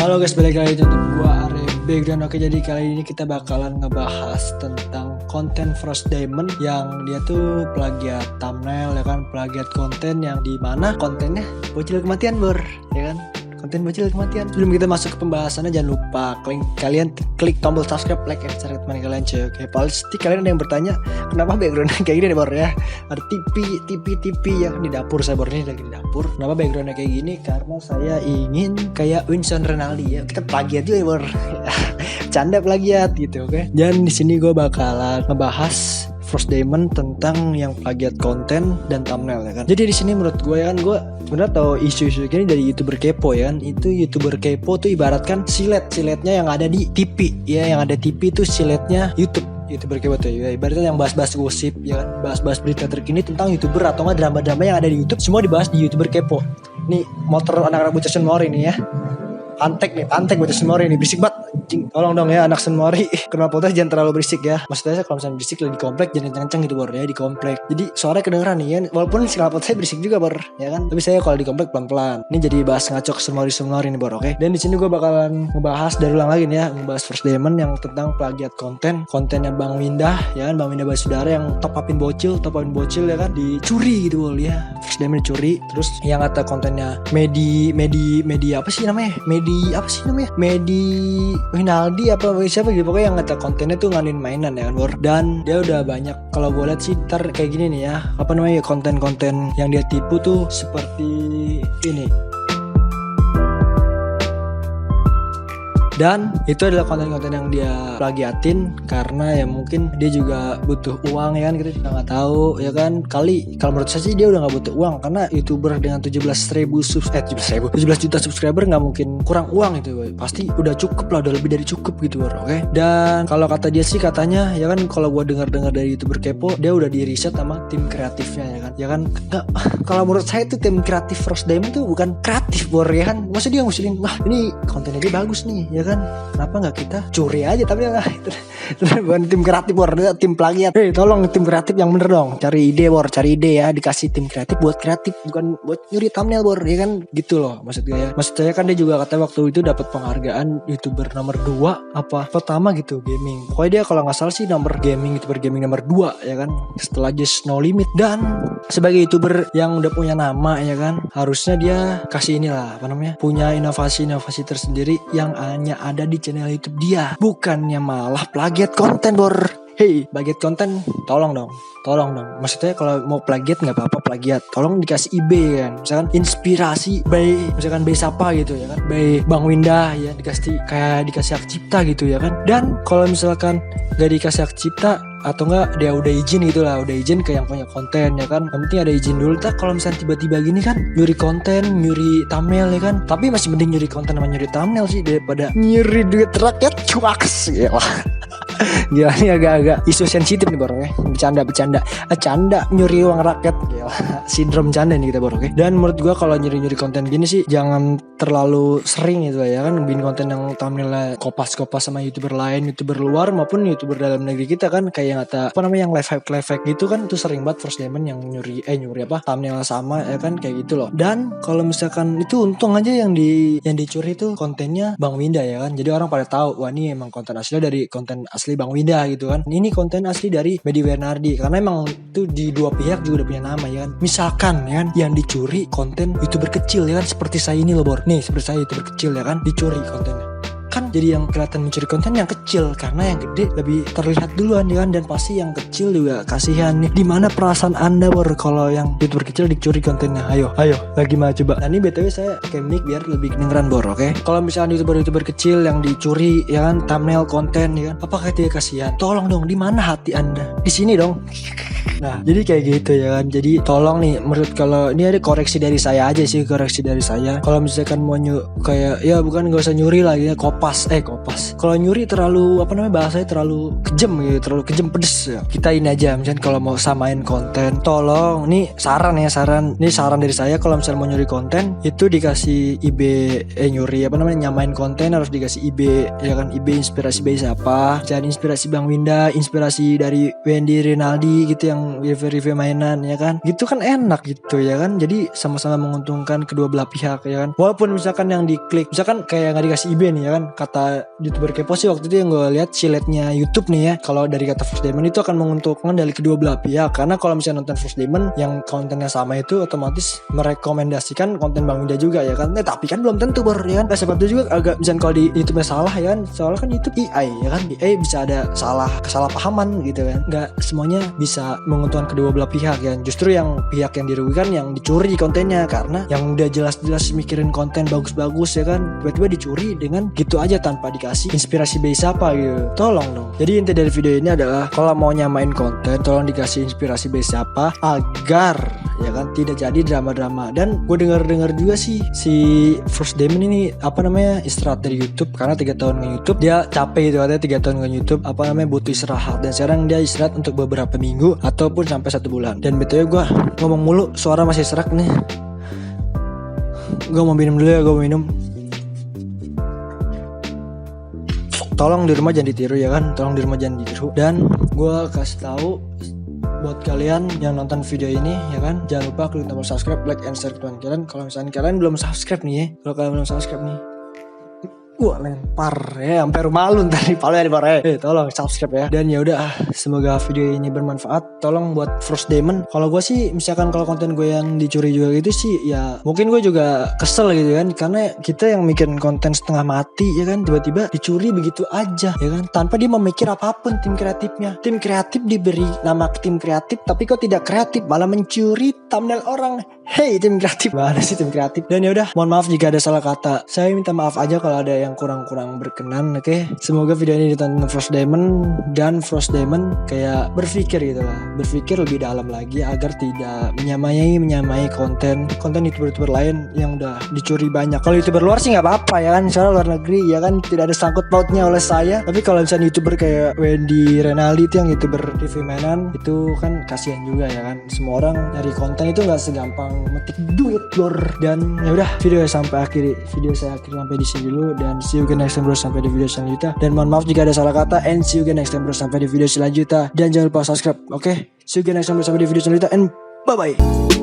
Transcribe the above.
Halo guys, balik lagi untuk gua Arif Background. Oke, jadi kali ini kita bakalan ngebahas tentang konten Frost Diamond yang dia tuh plagiat thumbnail ya kan, plagiat konten yang dimana kontennya bocil kematian ya kan, konten bocil kematian. Sebelum kita masuk ke pembahasannya, jangan lupa kalian klik tombol subscribe, like, and share ke teman kalian cuy. Oke, pasti kalian ada yang bertanya kenapa backgroundnya kayak gini nih Bor ya. Ada TV ya di dapur saya, Bor, ini lagi di dapur. Kenapa backgroundnya kayak gini? Karena saya ingin kayak Winston Ronaldo ya. Kita plagiat juga ya Bor. Canda plagiat gitu, oke. Dan di sini gue bakalan ngebahas Frost Diamond tentang yang plagiat konten dan thumbnail ya kan. Jadi di sini menurut gue ya kan, gue sebenarnya tahu isu-isu ini dari YouTuber kepo ya kan. Itu YouTuber kepo tuh ibaratkan siletnya yang ada di TV ya, yang ada TV itu siletnya YouTuber kepo tuh ya, ibaratnya yang bahas-bahas gosip ya kan, bahas-bahas berita terkini tentang YouTuber atau enggak drama-drama yang ada di YouTube, semua dibahas di YouTuber kepo. Nih motor anak-anak bocah Senmori nih ya. Antek bocah Senmori ini berisik banget. Tolong dong ya anak Senmori, kenapa tuh jangan terlalu berisik ya. Maksudnya kalau misalnya berisik di komplek jangan kenceng gitu Bor ya, di komplek. Jadi suaranya kedengeran nih ya, walaupun knalpot saya berisik juga Bor ya kan. Tapi saya kalau di komplek pelan-pelan. Ini jadi bahas ngacok Senmori nih Bor, oke. Dan di sini gue bakalan ngebahas dari ulang lagi nih ya, ngebahas Frost Diamond yang tentang plagiat kontennya Bang Windah ya kan, Bang Windah Basudara yang top upin bocil ya kan, dicuri gitu Bor ya. Frost Diamond dicuri, terus yang kata kontennya Medi apa sih namanya? Medi Winaldi apa siapa gitu, pokoknya yang ngata kontennya tuh nganin mainan ya kan Bor. Dan dia udah banyak, kalau gue lihat sih ntar kayak gini nih ya, apa namanya, konten-konten yang dia tipu tuh seperti ini. Dan itu adalah konten-konten yang dia plagiatin karena ya mungkin dia juga butuh uang ya kan, kita juga nggak tahu ya kan. Kalau menurut saya sih dia udah nggak butuh uang, karena YouTuber dengan 17 juta subscriber nggak mungkin kurang uang itu, pasti udah cukup lah, udah lebih dari cukup gitu Bro, oke. Dan kalau kata dia sih katanya ya kan, kalau gua dengar dari YouTuber kepo, dia udah di riset sama tim kreatifnya ya kan. Nggak, kalau menurut saya tuh tim kreatif Frost Diamond tuh bukan kreatif Bor ya kan. Maksudnya dia ngusulin, wah ini kontennya dia bagus nih ya kan, kenapa nggak kita curi aja, tapi nggak itu bukan tim kreatif Bor, tim plagiat. Tolong tim kreatif yang bener dong, cari ide Bor, cari ide ya, dikasih tim kreatif buat kreatif, bukan buat nyuri thumbnail Bor ya kan, gitu loh maksud gue ya. Maksud saya kan dia juga katanya waktu itu dapat penghargaan YouTuber nomor 2 apa pertama gitu, gaming, pokoknya dia kalau nggak salah sih YouTuber gaming nomor 2 ya kan, setelah Just No Limit. Dan sebagai YouTuber yang udah punya nama ya kan, harusnya dia kasih inilah apa namanya, punya inovasi tersendiri yang hanya ada di channel YouTube dia, bukannya malah plagiat konten Bor. Hey, plagiat konten, tolong dong. Maksudnya kalau mau plagiat nggak apa-apa plagiat, tolong dikasih IB kan, misalkan inspirasi by misalkan by siapa gitu ya kan, by Bang Windah ya, dikasih hak cipta gitu ya kan. Dan kalau misalkan gak dikasih hak cipta atau enggak dia udah izin gitulah, udah izin ke yang punya konten ya kan, yang penting ada izin dulu. Tak kalau misalnya tiba-tiba gini kan, nyuri konten, nyuri thumbnail ya kan, tapi masih mending nyuri konten sama nyuri thumbnail sih daripada nyuri duit rakyat cuaks ya. Gila, ini agak-agak isu sensitif nih Bor, oke. Bercanda nyuri uang rakyat. Gila, sindrom canda nih kita Bor, oke. Dan menurut gua kalau nyuri nyuri konten gini sih jangan terlalu sering gitu ya kan, bikin konten yang thumbnailnya kopas sama YouTuber lain, YouTuber luar maupun YouTuber dalam negeri kita kan, kayak kata apa namanya, yang live hack gitu kan, itu sering banget Frost Diamond yang nyuri apa thumbnail sama ya kan, kayak gitu loh. Dan kalau misalkan itu untung aja yang dicuri itu kontennya Bang Windah ya kan, jadi orang pada tahu, wah ini emang konten aslinya dari konten asli Bang Windah gitu kan, ini konten asli dari Medi Bernardi, karena emang itu di dua pihak juga udah punya nama ya kan. Misalkan ya kan yang dicuri konten YouTuber kecil ya kan, seperti saya ini loh Bor, nih seperti saya YouTuber kecil ya kan, dicuri kontennya kan, jadi yang kelihatan mencuri konten yang kecil, karena yang gede lebih terlihat duluan ya kan. Dan pasti yang kecil juga kasihan nih. Dimana perasaan anda Bor kalau yang YouTuber kecil dicuri kontennya? Ayo lagi mah coba. Nah ini BTW saya pakai mic biar lebih kedengeran Bor, oke. Kalau misalnya YouTuber kecil yang dicuri ya kan, thumbnail konten ya kan, apakah dia kasihan? Tolong dong, di mana hati anda? Di sini dong. Nah jadi kayak gitu ya kan. Jadi tolong nih, menurut kalau ini ada koreksi dari saya aja sih, kalau misalkan mau kayak ya bukan, gak usah nyuri lagi ya, kopas kopas. Kalau nyuri terlalu bahasanya terlalu kejam gitu, terlalu kejam pedes ya. Kita ini aja misalnya kalau mau samain konten, tolong nih saran dari saya, kalau misalnya mau nyuri konten itu dikasih IB nyamain konten harus dikasih IB ya kan, IB inspirasi by siapa, jangan inspirasi Bang Winda, inspirasi dari Wendy Rinaldi gitu yang review mainan ya kan, gitu kan enak gitu ya kan, jadi sama-sama menguntungkan kedua belah pihak ya kan. Walaupun misalkan yang diklik misalkan kayak nggak dikasih IB nih ya kan, kata YouTuber kepo sih waktu itu yang gue lihat siletnya YouTube nih ya, kalau dari kata First Demon itu akan menguntungkan dari kedua belah pihak, karena kalau misalnya nonton First Demon yang kontennya sama itu otomatis merekomendasikan konten Bang Winda juga ya kan. Tapi kan belum tentu ya kan, siapa tahu juga agak misalnya kalau di YouTube salah ya kan, soalnya kan YouTube AI ya kan, AI bisa ada kesalahpahaman gitu kan, nggak semuanya bisa menguntungkan kedua belah pihak ya. Justru yang pihak yang dirugikan yang dicuri kontennya, karena yang udah jelas-jelas mikirin konten bagus-bagus ya kan, tiba-tiba dicuri dengan gitu aja tanpa dikasih inspirasi base apa gitu. Tolong dong. Jadi inti dari video ini adalah kalau mau nyamain konten tolong dikasih inspirasi base apa, agar ya kan tidak jadi drama-drama. Dan gue dengar juga sih si First Demon ini istirahat dari YouTube karena 3 tahun nge-YouTube, dia capek gitu katanya, 3 tahun nge-YouTube butuh istirahat, dan sekarang dia istirahat untuk beberapa minggu ataupun sampai 1 bulan. Dan btw gue ngomong mulu suara masih serak nih, gue mau minum dulu ya, gue mau minum. Tolong di rumah jangan ditiru ya kan, tolong di rumah jangan ditiru. Dan gue kasih tahu buat kalian yang nonton video ini ya kan, jangan lupa klik tombol subscribe, like, and share ke teman kalian. Kalau misalnya kalian belum subscribe nih ya, kalau kalian belum subscribe nih, gua lempar ya sampai rumah lu ntar di palu ya, tolong subscribe ya. Dan ya udah, semoga video ini bermanfaat. Tolong buat First Demon, kalau gue sih misalkan kalau konten gue yang dicuri juga gitu sih ya, mungkin gue juga kesel gitu kan, karena kita yang mikirin konten setengah mati ya kan, tiba-tiba dicuri begitu aja ya kan, tanpa dia memikir apapun. Tim kreatif diberi nama tim kreatif, tapi kok tidak kreatif, malah mencuri thumbnail orang. Hey tim kreatif, mana sih tim kreatif? Dan ya udah, mohon maaf jika ada salah kata, saya minta maaf aja kalau ada yang kurang berkenan. Oke? Semoga video ini ditonton First Demon, dan First Demon kayak berpikir gitu lah, berpikir lebih dalam lagi agar tidak menyamai konten YouTuber lain yang udah dicuri banyak. Kalau YouTuber luar sih nggak apa-apa ya kan, misalnya luar negeri ya kan, tidak ada sangkut pautnya oleh saya. Tapi kalau misalnya YouTuber kayak Wendy Rinaldi itu yang YouTuber review mainan, itu kan kasihan juga ya kan. Semua orang nyari konten itu nggak segampang metik duit lor. Dan ya udah, video saya akhiri sampai di sini dulu, dan see you again next time bro, sampai di video selanjutnya. Dan mohon maaf jika ada salah kata, and see you again next time bro, sampai di video selanjutnya. Dan jangan lupa subscribe. Oke? See you again next time bro, sampai di video selanjutnya, and bye bye.